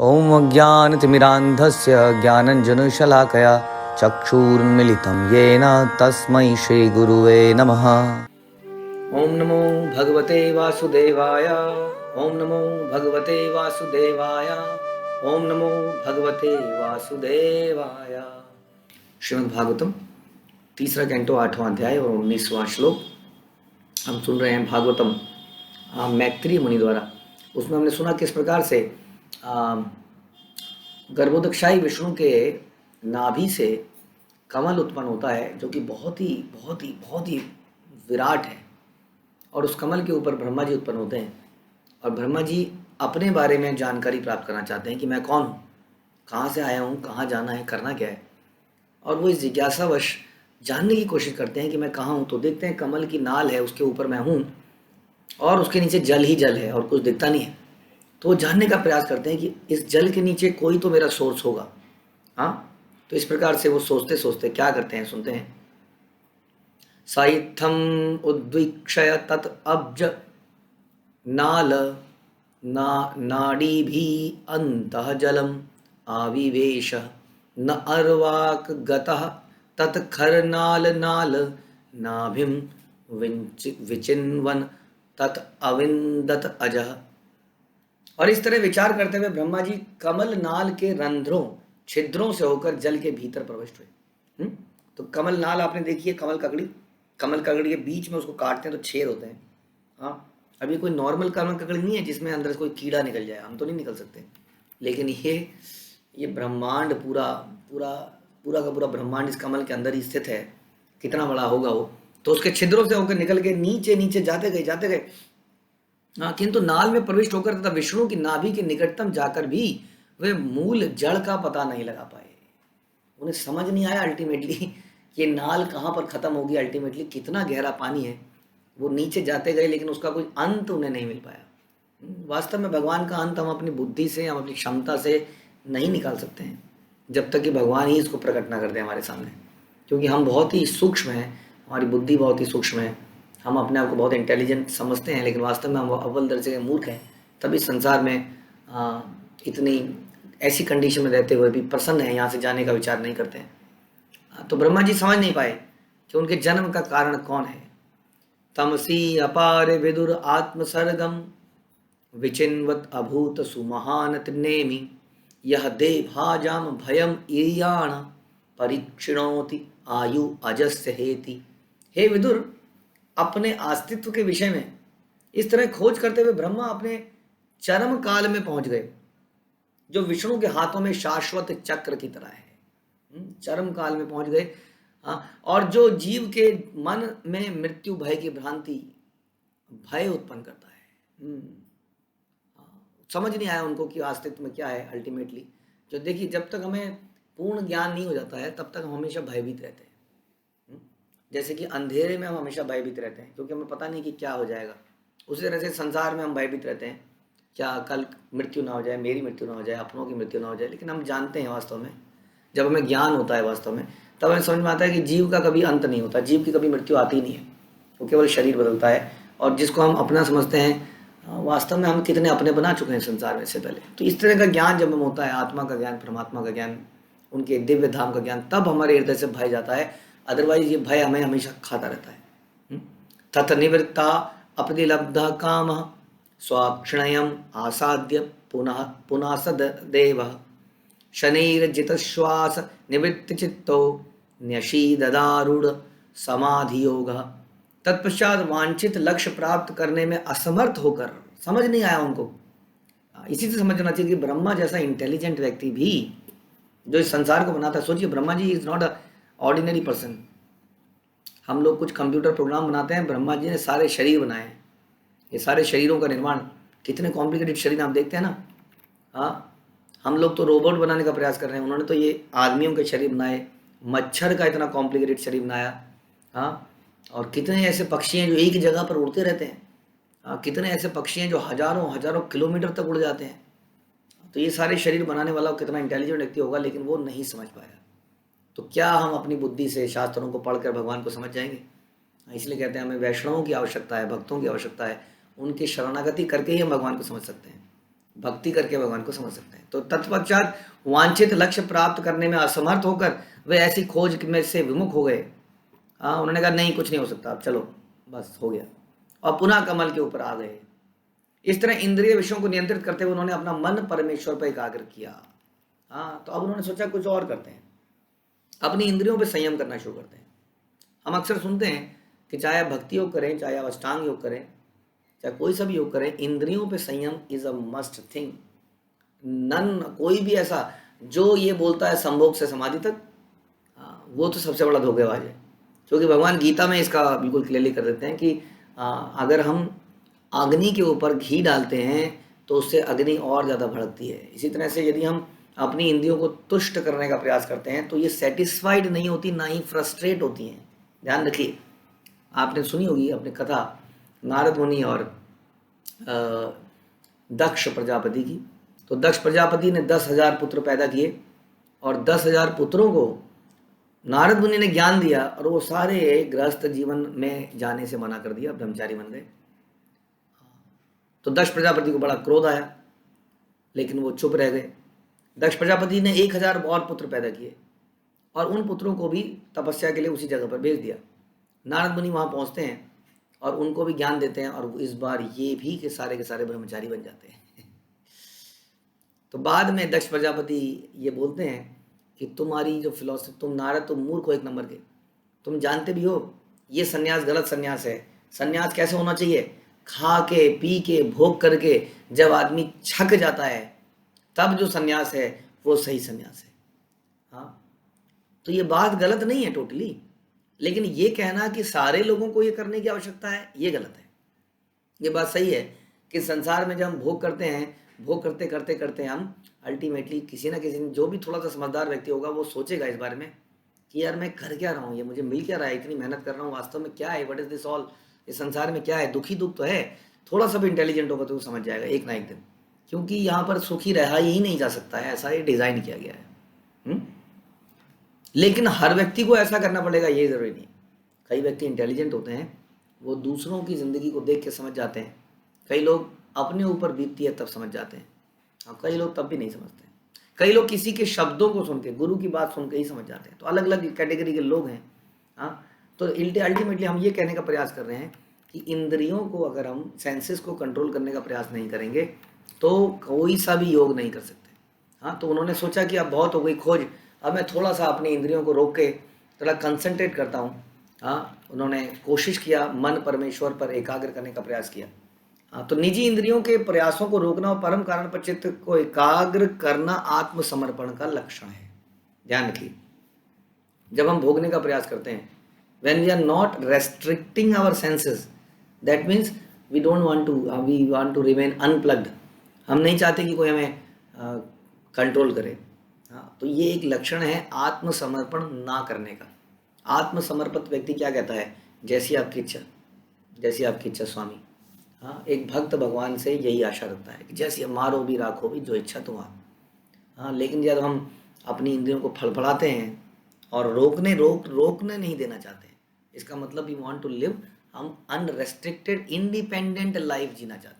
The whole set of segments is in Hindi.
ॐ अज्ञानतिमिरान्धस्य ज्ञानञ्जनशलाकया चक्षुरुन्मिलितं येन तस्मै श्रीगुरुवे नमः। ॐ नमो भगवते वासुदेवाय। ॐ नमो भगवते वासुदेवाय। ॐ नमो भगवते वासुदेवाय। श्रीमद् भागवतम तीसरा कैंटो 8वां अध्याय और 19वां श्लोक हम सुन रहे हैं भागवतम मैत्रेय मुनि द्वारा। उसमें हमने सुना किस प्रकार से गर्भोदकशाही विष्णु के नाभि से कमल उत्पन्न होता है, जो कि बहुत ही विराट है। और उस कमल के ऊपर ब्रह्मा जी उत्पन्न होते हैं और ब्रह्मा जी अपने बारे में जानकारी प्राप्त करना चाहते हैं कि मैं कौन हूँ, कहाँ से आया हूँ, कहाँ जाना है, करना क्या है। और वो इस जिज्ञासावश जानने की कोशिश करते हैं कि मैं कहाँ हूँ। तो देखते हैं कमल की नाल है, उसके ऊपर मैं हूँ और उसके नीचे जल ही जल है और कुछ दिखता नहीं है। तो वो जानने का प्रयास करते हैं कि इस जल के नीचे कोई तो मेरा सोर्स होगा। हाँ, तो इस प्रकार से वो सोचते सोचते क्या करते हैं, सुनते हैं। साइत्थम उद्वीक्षय तत् अब्ज नाल नाड़ी भी अंतः जलम आविवेश न अर्वाक गतः तत् खर नाल नाल नाभिम विचिन्वन तत् अविंदत अजः। और इस तरह विचार करते हुए ब्रह्मा जी कमल नाल के रंध्रों छिद्रों से होकर जल के भीतर प्रविष्ट हुए। तो कमल नाल आपने देखी है, कमल ककड़ी के बीच में उसको काटते हैं तो छेद होते हैं। हाँ, अभी कोई नॉर्मल कमल ककड़ी नहीं है जिसमें अंदर से कोई कीड़ा निकल जाए, हम तो नहीं निकल सकते। लेकिन ये ब्रह्मांड पूरा पूरा पूरा का पूरा ब्रह्मांड इस कमल के अंदर ही स्थित है। कितना बड़ा होगा वो। तो उसके छिद्रों से होकर निकल के नीचे नीचे जाते गए। हाँ, किंतु नाल में प्रविष्ट होकर तथा विष्णु की नाभि के निकटतम जाकर भी वे मूल जड़ का पता नहीं लगा पाए। उन्हें समझ नहीं आया अल्टीमेटली ये नाल कहाँ पर खत्म होगी, अल्टीमेटली कितना गहरा पानी है। वो नीचे जाते गए लेकिन उसका कोई अंत उन्हें नहीं मिल पाया। वास्तव में भगवान का अंत हम अपनी बुद्धि से, हम अपनी क्षमता से नहीं निकाल सकते हैं जब तक कि भगवान ही इसको प्रकट ना कर दे हमारे सामने। क्योंकि हम बहुत ही सूक्ष्म हैं, हमारी बुद्धि बहुत ही सूक्ष्म है। हम अपने आप को बहुत इंटेलिजेंट समझते हैं, लेकिन वास्तव में हम अव्वल दर्जे के मूर्ख हैं। तभी संसार में इतनी ऐसी कंडीशन में रहते हुए भी प्रसन्न है, यहाँ से जाने का विचार नहीं करते हैं। तो ब्रह्मा जी समझ नहीं पाए कि उनके जन्म का कारण कौन है। तमसी अपार विदुर आत्मसर्गम विचिन्वत अभूत सुमहान त्रिनेमि यह देभाजाम भयम ईयाण परीक्षिणोति आयु अजस्य हेति। हे विदुर, अपने अस्तित्व के विषय में इस तरह खोज करते हुए ब्रह्मा अपने चरम काल में पहुंच गए, जो विष्णु के हाथों में शाश्वत चक्र की तरह है। चरम काल में पहुंच गए। और जो जीव के मन में मृत्यु भय की भ्रांति, भय उत्पन्न करता है। समझ नहीं आया उनको कि अस्तित्व में क्या है अल्टीमेटली। जो देखिए, जब तक हमें पूर्ण ज्ञान नहीं हो जाता है तब तक हम हमेशा भयभीत रहते हैं। जैसे कि अंधेरे में हम हमेशा भयभीत रहते हैं क्योंकि हमें पता नहीं कि क्या हो जाएगा। उसी तरह से संसार में हम भयभीत रहते हैं, क्या कल मृत्यु ना हो जाए, मेरी मृत्यु ना हो जाए, अपनों की मृत्यु ना हो जाए। लेकिन हम जानते हैं वास्तव में, जब हमें ज्ञान होता है वास्तव में, तब हमें समझ में आता है कि जीव का कभी अंत नहीं होता, जीव की कभी मृत्यु आती ही नहीं है। वो केवल शरीर बदलता है। और जिसको हम अपना समझते हैं, वास्तव में हम कितने अपने बना चुके हैं संसार में से पहले। तो इस तरह का ज्ञान जब हमें होता है, आत्मा का ज्ञान, परमात्मा का ज्ञान, उनके दिव्य धाम का ज्ञान, तब हमारे हृदय से भय जाता है। अदरवाइज ये भय हमें हमेशा खाता रहता है। तथ निवृत्ता अपनी लब्धा काम स्वाक्षणयम आसाद्य पुनः पुनः सदेव शनैर्जित श्वास निवृत्ति चित्तो न्यशीददारूढ़ समाधि योग। तत्पश्चात वांछित लक्ष्य प्राप्त करने में असमर्थ होकर, समझ नहीं आया उनको। इसी से समझना चाहिए कि ब्रह्मा जैसा इंटेलिजेंट व्यक्ति भी जो इस संसार को बनाता है, सोचिए Brahma ji is not a ordinary person. हम लोग कुछ कंप्यूटर प्रोग्राम बनाते हैं, ब्रह्मा जी ने सारे शरीर बनाए हैं। ये सारे शरीरों का निर्माण, कितने कॉम्प्लिकेटेड शरीर आप देखते हैं ना। हाँ, हम लोग तो रोबोट बनाने का प्रयास कर रहे हैं, उन्होंने तो ये आदमियों के शरीर बनाए, मच्छर का इतना कॉम्प्लिकेटेड शरीर बनाया। हाँ, और कितने ऐसे पक्षी हैं जो एक जगह पर उड़ते रहते हैं। हाँ, कितने ऐसे पक्षी हैं जो हजारों हजारों किलोमीटर तक उड़ जाते हैं। तो ये सारे शरीर बनाने वाला कितना इंटेलिजेंट व्यक्ति होगा, लेकिन वो नहीं समझ पाया। तो क्या हम अपनी बुद्धि से शास्त्रों को पढ़कर भगवान को समझ जाएंगे? इसलिए कहते हैं हमें वैष्णवों की आवश्यकता है, भक्तों की आवश्यकता है। उनकी शरणागति करके ही हम भगवान को समझ सकते हैं। भक्ति करके भगवान को समझ सकते हैं। तो तत्पश्चात वांछित लक्ष्य प्राप्त करने में असमर्थ होकर वे ऐसी खोज में से विमुख हो गए। हाँ, उन्होंने कहा नहीं, कुछ नहीं हो सकता, अब चलो बस हो गया, और पुनः कमल के ऊपर आ गए। इस तरह इंद्रिय विषयों को नियंत्रित करते हुए उन्होंने अपना मन परमेश्वर पर एकाग्र किया। हाँ, तो अब उन्होंने सोचा कुछ और करते हैं, अपनी इंद्रियों पर संयम करना शुरू करते हैं। हम अक्सर सुनते हैं कि चाहे आप भक्ति योग करें, चाहे आप अष्टांग योग करें, चाहे कोई सा भी योग करें, इंद्रियों पे संयम इज अ मस्ट थिंग। कोई भी ऐसा जो ये बोलता है संभोग से समाधि तक, वो तो सबसे बड़ा धोखेबाज है। क्योंकि भगवान गीता में इसका बिल्कुल क्लियरली कर देते हैं कि अगर हम अग्नि के ऊपर घी डालते हैं तो उससे अग्नि और ज़्यादा भड़कती है। इसी तरह से यदि हम अपनी इंद्रियों को तुष्ट करने का प्रयास करते हैं तो ये सेटिस्फाइड नहीं होती, ना ही फ्रस्ट्रेट होती हैं। ध्यान रखिए, आपने सुनी होगी अपनी कथा नारद मुनि और दक्ष प्रजापति की। तो दक्ष प्रजापति ने 10,000 पुत्र पैदा किए और 10,000 पुत्रों को नारद मुनि ने ज्ञान दिया और वो सारे गृहस्थ जीवन में जाने से मना कर दिया, ब्रह्मचारी बन गए। तो दक्ष प्रजापति को बड़ा क्रोध आया, लेकिन वो चुप रह गए। दक्ष प्रजापति ने 1,000 और पुत्र पैदा किए और उन पुत्रों को भी तपस्या के लिए उसी जगह पर भेज दिया। नारद मुनि वहाँ पहुँचते हैं और उनको भी ज्ञान देते हैं, और इस बार ये भी के सारे ब्रह्मचारी बन जाते हैं। तो बाद में दक्ष प्रजापति ये बोलते हैं कि तुम्हारी जो फिलॉसफी, तुम नारद तुम मूर्ख हो एक नंबर के, तुम जानते भी हो ये सन्यास गलत सन्यास है। सन्यास कैसे होना चाहिए? खा के पी के भोग करके जब आदमी छक जाता है तब जो सन्यास है वो सही सन्यास है। हाँ, तो ये बात गलत नहीं है टोटली, लेकिन ये कहना कि सारे लोगों को ये करने की आवश्यकता है, ये गलत है। ये बात सही है कि संसार में जब हम भोग करते हैं, भोग करते करते करते हम अल्टीमेटली किसी ना किसी, जो भी थोड़ा सा समझदार व्यक्ति होगा वो सोचेगा इस बारे में कि यार मैं कर क्या रहा हूँ, ये मुझे मिल क्या रहा है, इतनी मेहनत कर रहा हूँ, वास्तव में क्या है, व्हाट इज दिस ऑल, इस संसार में क्या है, दुखी दुख तो है। थोड़ा सा भी इंटेलिजेंट होगा तो वो समझ जाएगा एक ना एक दिन, क्योंकि यहाँ पर सुखी रहा ही नहीं जा सकता है, ऐसा ये डिज़ाइन किया गया है। लेकिन हर व्यक्ति को ऐसा करना पड़ेगा ये ज़रूरी नहीं। कई व्यक्ति इंटेलिजेंट होते हैं, वो दूसरों की ज़िंदगी को देख के समझ जाते हैं। कई लोग अपने ऊपर बीतती है तब समझ जाते हैं, और कई लोग तब भी नहीं समझते हैं। कई लोग किसी के शब्दों को सुन के, गुरु की बात सुन के ही समझ जाते हैं। तो अलग अलग कैटेगरी के लोग हैं। हाँ, तो अल्टीमेटली हम ये कहने का प्रयास कर रहे हैं कि इंद्रियों को अगर हम सेंसेस को कंट्रोल करने का प्रयास नहीं करेंगे तो कोई सा भी योग नहीं कर सकते। हाँ, तो उन्होंने सोचा कि अब बहुत हो गई खोज, अब मैं थोड़ा सा अपनी इंद्रियों को रोक के थोड़ा कंसंट्रेट करता हूँ। हाँ, उन्होंने कोशिश किया, मन परमेश्वर पर एकाग्र करने का प्रयास किया। हाँ, तो निजी इंद्रियों के प्रयासों को रोकना और परम कारण पर चित्त को एकाग्र करना आत्मसमर्पण का लक्षण है। ध्यान रखिए, जब हम भोगने का प्रयास करते हैं, when we are not restricting our senses, that means we want to remain unplugged, हम नहीं चाहते कि कोई हमें कंट्रोल करे। हाँ, तो ये एक लक्षण है आत्मसमर्पण ना करने का। आत्मसमर्पित व्यक्ति क्या कहता है? जैसी आपकी इच्छा, जैसी आपकी इच्छा स्वामी। हाँ, एक भक्त भगवान से यही आशा रखता है कि जैसी मारो भी राखो भी, जो इच्छा तुम्हारा। हाँ, लेकिन जब हम अपनी इंद्रियों को फड़फड़ाते हैं और रोकने नहीं देना चाहते हैं, इसका मतलब वी वांट टू लिव, हम अनरेस्ट्रिक्टेड इंडिपेंडेंट लाइफ जीना चाहते हैं,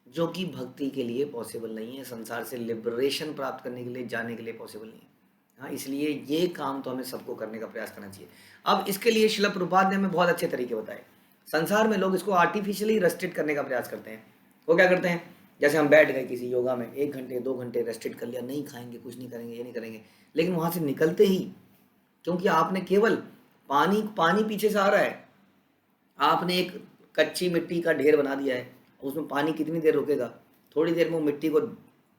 जो कि भक्ति के लिए पॉसिबल नहीं है, संसार से लिबरेशन प्राप्त करने के लिए, जाने के लिए पॉसिबल नहीं है। हाँ, इसलिए ये काम तो हमें सबको करने का प्रयास करना चाहिए। अब इसके लिए श्रील प्रभुपाद ने हमें बहुत अच्छे तरीके बताए। संसार में लोग इसको आर्टिफिशियली रेस्ट्रिक्ट करने का प्रयास करते हैं। वो क्या करते हैं, जैसे हम बैठ गए किसी योगा में 1 घंटे 2 घंटे रेस्ट्रिक्ट कर लिया, नहीं खाएंगे, कुछ नहीं करेंगे, ये नहीं करेंगे, लेकिन वहाँ से निकलते ही, क्योंकि आपने केवल पानी पीछे से आ रहा है, आपने एक कच्ची मिट्टी का ढेर बना दिया है, उसमें पानी कितनी देर रुकेगा? थोड़ी देर में वो मिट्टी को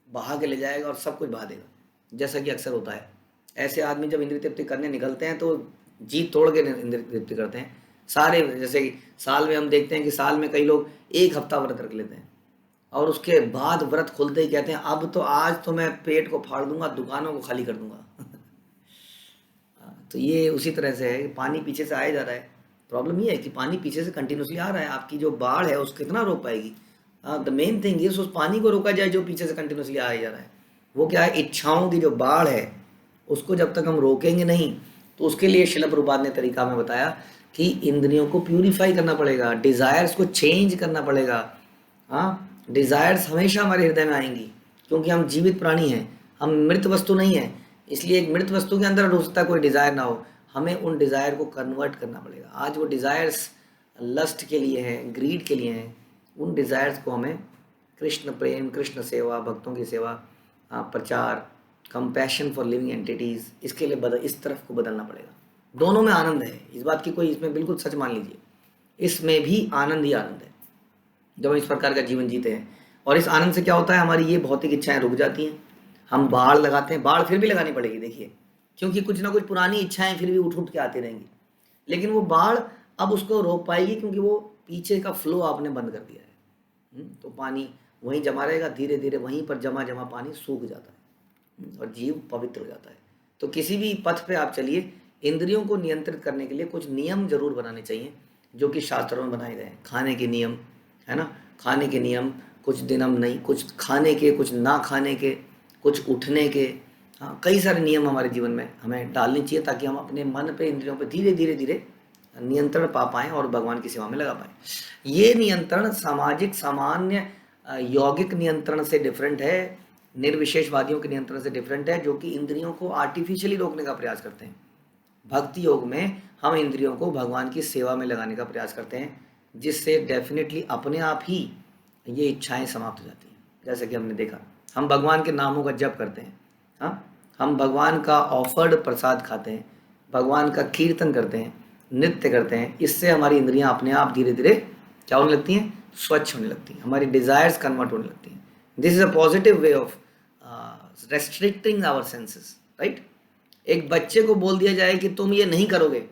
बहा के ले जाएगा और सब कुछ बहा देगा, जैसा कि अक्सर होता है। ऐसे आदमी जब इंद्रिय तृप्ति करने निकलते हैं तो जी तोड़ के इंद्रिय तृप्ति करते हैं सारे। जैसे कि साल में हम देखते हैं कि साल में कई लोग 1 हफ्ता व्रत रख लेते हैं और उसके बाद व्रत खुलते ही कहते हैं अब तो आज तो मैं पेट को फाड़ दूंगा, दुकानों को खाली कर दूंगा। तो ये उसी तरह से है, पानी पीछे से आया जा रहा है। प्रॉब्लम ये है कि पानी पीछे से कंटिन्यूसली आ रहा है, आपकी जो बाढ़ है उसको कितना रोक पाएगी? द मेन थिंग इज उस पानी को रोका जाए जो पीछे से कंटिन्यूसली आया जा रहा है। वो क्या है? इच्छाओं की जो बाढ़ है उसको जब तक हम रोकेंगे नहीं, तो उसके लिए श्रील प्रभुपाद ने तरीका हमें बताया कि इंद्रियों को प्यूरिफाई करना पड़ेगा, डिज़ायर्स को चेंज करना पड़ेगा। हाँ, डिज़ायर्स हमेशा हमारे हृदय में आएंगी, क्योंकि हम जीवित प्राणी हैं, हम मृत वस्तु नहीं है। इसलिए एक मृत वस्तु के अंदर हो सकता है कोई डिज़ायर ना हो, हमें उन डिज़ायर को कन्वर्ट करना पड़ेगा। आज वो डिज़ायर्स लस्ट के लिए हैं, ग्रीड के लिए हैं, उन डिज़ायर्स को हमें कृष्ण प्रेम, कृष्ण सेवा, भक्तों की सेवा, प्रचार, कंपैशन फॉर लिविंग एंटिटीज़, इसके लिए इस तरफ को बदलना पड़ेगा। दोनों में आनंद है, इस बात की कोई, इसमें बिल्कुल सच मान लीजिए, इसमें भी आनंद ही आनंद है जब हम इस प्रकार का जीवन जीते हैं। और इस आनंद से क्या होता है, हमारी ये भौतिक इच्छाएं रुक जाती हैं। हम बाढ़ लगाते हैं, बाढ़ फिर भी लगानी पड़ेगी देखिए, क्योंकि कुछ ना कुछ पुरानी इच्छाएं फिर भी उठ उठ के आती रहेंगी, लेकिन वो बाढ़ अब उसको रोक पाएगी, क्योंकि वो पीछे का फ्लो आपने बंद कर दिया है। तो पानी वहीं जमा रहेगा, धीरे धीरे वहीं पर जमा जमा पानी सूख जाता है और जीव पवित्र हो जाता है। तो किसी भी पथ पे आप चलिए, इंद्रियों को नियंत्रित करने के लिए कुछ नियम जरूर बनाने चाहिए, जो कि शास्त्रों में बनाए गए हैं। खाने के नियम है ना, खाने के नियम, कुछ दिन हम नहीं, कुछ खाने के, कुछ ना खाने के, कुछ उठने के, हाँ, कई सारे नियम हमारे जीवन में हमें डालने चाहिए, ताकि हम अपने मन पे, इंद्रियों पे धीरे धीरे धीरे नियंत्रण पा पाएँ और भगवान की सेवा में लगा पाएँ। ये नियंत्रण सामाजिक सामान्य यौगिक नियंत्रण से डिफरेंट है, निर्विशेषवादियों के नियंत्रण से डिफरेंट है, जो कि इंद्रियों को आर्टिफिशियली रोकने का प्रयास करते हैं। भक्ति योग में हम इंद्रियों को भगवान की सेवा में लगाने का प्रयास करते हैं, जिससे डेफिनेटली अपने आप ही ये इच्छाएं समाप्त हो जाती हैं। जैसे कि हमने देखा, हम भगवान के नामों का जप करते हैं, हाँ, हम भगवान का ऑफर्ड प्रसाद खाते हैं, भगवान का कीर्तन करते हैं, नृत्य करते हैं, इससे हमारी इंद्रियां अपने आप धीरे धीरे क्या होने लगती हैं, स्वच्छ होने लगती हैं, हमारी डिज़ायर्स कन्वर्ट होने लगती हैं। This is a positive way of restricting our senses, right. एक बच्चे को बोल दिया जाए कि तुम ये नहीं करोगे,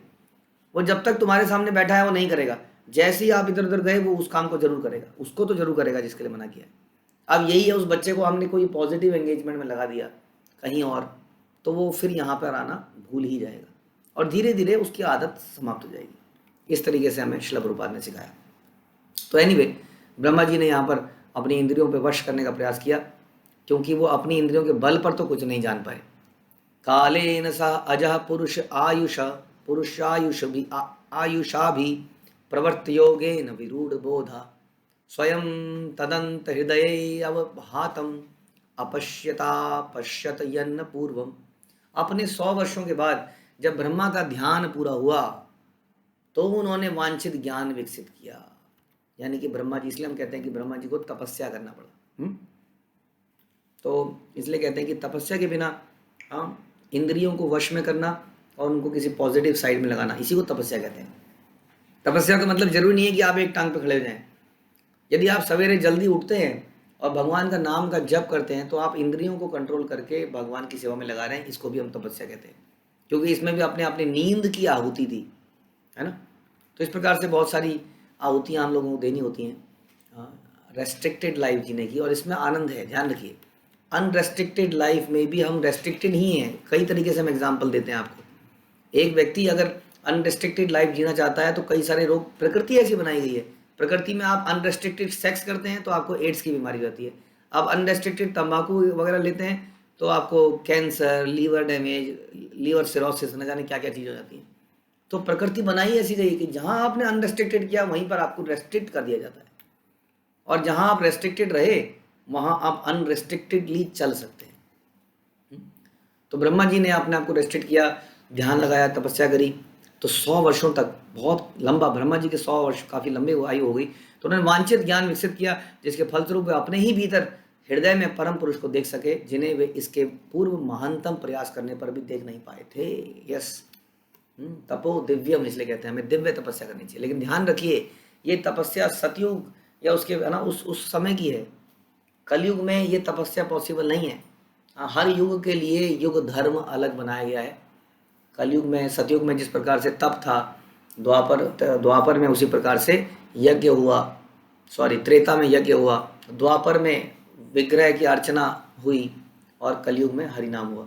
वो जब तक तुम्हारे सामने बैठा है वो नहीं करेगा, जैसे ही आप इधर उधर गए वो उस काम को जरूर करेगा, उसको तो जरूर करेगा जिसके लिए मना किया है। अब यही है, उस बच्चे को हमने कोई पॉजिटिव एंगेजमेंट में लगा दिया कहीं और, तो वो फिर यहाँ पर आना भूल ही जाएगा और धीरे धीरे उसकी आदत समाप्त हो जाएगी। इस तरीके से हमें श्रील प्रभुपाद ने सिखाया। तो एनीवे, ब्रह्मा जी ने यहाँ पर अपनी इंद्रियों पर वश करने का प्रयास किया, क्योंकि वो अपनी इंद्रियों के बल पर तो कुछ नहीं जान पाए। कालेन सा अजह पुरुष आयुष पुरुषायुष भी आयुषा भी प्रवर्त योगेन विरूढ़ बोधा स्वयं तदंत हृदय अवभातम अपश्यता पश्यत यन्न पूर्वम। अपने 100 वर्षों के बाद जब ब्रह्मा का ध्यान पूरा हुआ, तो उन्होंने वांछित ज्ञान विकसित किया। यानी कि ब्रह्मा जी, इसलिए हम कहते हैं कि ब्रह्मा जी को तपस्या करना पड़ा। तो इसलिए कहते हैं कि तपस्या के बिना इंद्रियों को वश में करना और उनको किसी पॉजिटिव साइड में लगाना, इसी को तपस्या कहते हैं। तपस्या का मतलब जरूरी नहीं है कि आप एक टांग पे खड़े हो जाएं। यदि आप सवेरे जल्दी उठते हैं और भगवान का नाम का जप करते हैं, तो आप इंद्रियों को कंट्रोल करके भगवान की सेवा में लगा रहे हैं, इसको भी हम तपस्या कहते हैं, क्योंकि इसमें भी अपने अपनी नींद की आहुति दी है ना। तो इस प्रकार से बहुत सारी आहुतियाँ हम लोगों को देनी होती हैं रेस्ट्रिक्टेड लाइफ जीने की, और इसमें आनंद है, ध्यान रखिए। अनरेस्ट्रिक्टेड लाइफ में भी हम रेस्ट्रिक्टेड ही हैं। कई तरीके से हम एग्जाम्पल देते हैं आपको। एक व्यक्ति अगर अनरेस्ट्रिक्टेड लाइफ जीना चाहता है, तो कई सारे रोग, प्रकृति ऐसी बनाई गई है, प्रकृति में आप अनरेस्ट्रिक्टेड सेक्स करते हैं तो आपको एड्स की बीमारी होती है, आप अनरेस्ट्रिक्टेड तंबाकू वगैरह लेते हैं तो आपको cancer, liver damage, liver cirrhosis, न जाने क्या क्या चीज़ हो जाती है। तो प्रकृति बनाई ऐसी गई कि जहाँ आपने अनरेस्ट्रिक्टेड किया वहीं पर आपको रेस्ट्रिक्ट कर दिया जाता है, और जहाँ आप रेस्ट्रिक्टेड रहे वहाँ आप अनरेस्ट्रिक्टेडली चल सकते हैं। तो ब्रह्मा जी ने अपने आप को रेस्ट्रिक्ट किया, ध्यान लगाया, तपस्या करी, तो 100 वर्षों तक, बहुत लंबा, ब्रह्मा जी के 100 वर्ष काफ़ी लंबे आयु हो गई। तो उन्होंने वांछित ज्ञान विकसित किया, जिसके फलस्वरूप वे अपने ही भीतर हृदय में परम पुरुष को देख सके, जिन्हें वे इसके पूर्व महानतम प्रयास करने पर भी देख नहीं पाए थे। यस, तपो दिव्यम इसलिए कहते हैं, हमें दिव्य तपस्या करनी चाहिए। लेकिन ध्यान रखिए, ये तपस्या सतयुग या उसके है ना उस समय की है। कलयुग में ये तपस्या पॉसिबल नहीं है। हर युग के लिए युग धर्म अलग बनाया गया है। कलयुग में, सतयुग में जिस प्रकार से तप था, द्वापर में उसी प्रकार से यज्ञ हुआ, त्रेता में यज्ञ हुआ, द्वापर में विग्रह की अर्चना हुई, और कलयुग में हरिनाम हुआ।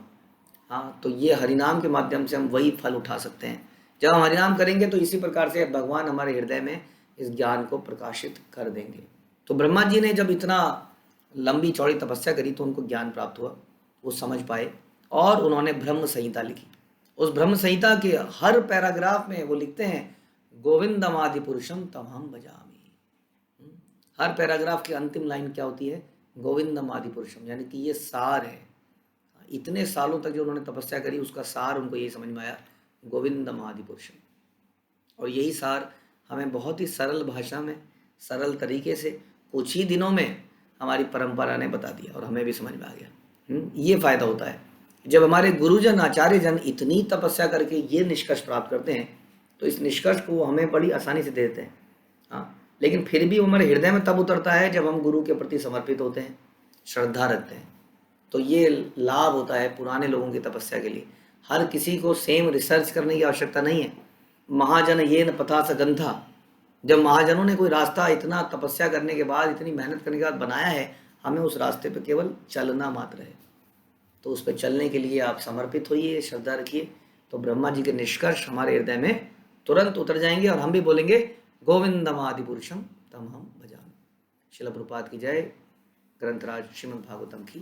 हाँ, तो ये हरिनाम के माध्यम से हम वही फल उठा सकते हैं। जब हम हरिनाम करेंगे तो इसी प्रकार से भगवान हमारे हृदय में इस ज्ञान को प्रकाशित कर देंगे। तो ब्रह्मा जी ने जब इतना लंबी चौड़ी तपस्या करी तो उनको ज्ञान प्राप्त हुआ, वो समझ पाए, और उन्होंने ब्रह्म संहिता लिखी। उस ब्रह्म संहिता के हर पैराग्राफ में वो लिखते हैं, गोविंदम आदि पुरुषम तमहम भजामि। हर पैराग्राफ की अंतिम लाइन क्या होती है? गोविंदम आदि पुरुषम, यानी कि ये सार है। इतने सालों तक जो उन्होंने तपस्या करी उसका सार उनको ये समझ में आया, गोविंदम आदि पुरुषम। और यही सार हमें बहुत ही सरल भाषा में, सरल तरीके से कुछ ही दिनों में हमारी परंपरा ने बता दिया और हमें भी समझ में आ गया। ये फायदा होता है जब हमारे गुरुजन आचार्य जन इतनी तपस्या करके ये निष्कर्ष प्राप्त करते हैं, तो इस निष्कर्ष को वो हमें बड़ी आसानी से दे देते हैं। हाँ, लेकिन फिर भी वो हमारे हृदय में तब उतरता है जब हम गुरु के प्रति समर्पित होते हैं, श्रद्धा रखते हैं। तो ये लाभ होता है पुराने लोगों की तपस्या के लिए। हर किसी को सेम रिसर्च करने की आवश्यकता नहीं है। महाजन ये न पथा सगंधा, जब महाजनों ने कोई रास्ता इतना तपस्या करने के बाद, इतनी मेहनत करने के बाद बनाया है, हमें उस रास्ते पे केवल चलना मात्र है। तो उस पर चलने के लिए आप समर्पित होइए, श्रद्धा रखिए, तो ब्रह्मा जी के निष्कर्ष हमारे हृदय में तुरंत उतर जाएंगे और हम भी बोलेंगे गोविंदम आदि पुरुषम तम हम भजामि। श्रील प्रभुपाद की जय। ग्रंथराज श्रीमद् भागवतम की